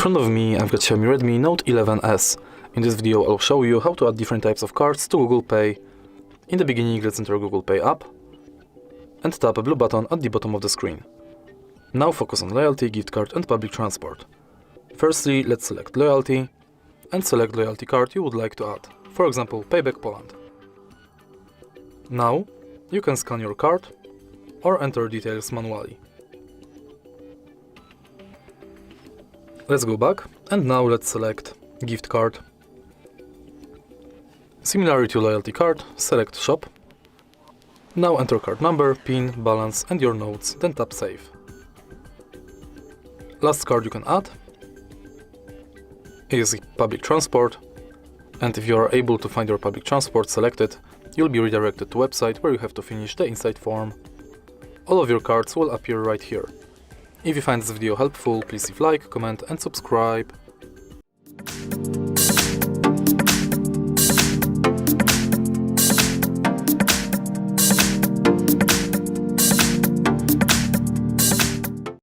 In front of me I've got XIAOMI Redmi Note 11S. In this video I'll show you how to add different types of cards to Google Pay. In the beginning, let's enter Google Pay app and tap a blue button at the bottom of the screen. Now focus on loyalty, gift card and public transport. Firstly, let's select loyalty and select loyalty card you would like to add, for example Payback Poland. Now you can scan your card or enter details manually. Let's go back and now let's select gift card. Similarly to loyalty card, select shop. Now enter card number, PIN, balance and your notes, then tap save. Last card you can add is public transport, and if you are able to find your public transport selected, you'll be redirected to a website where you have to finish the inside form. All of your cards will appear right here. If you find this video helpful, please leave like, comment and subscribe.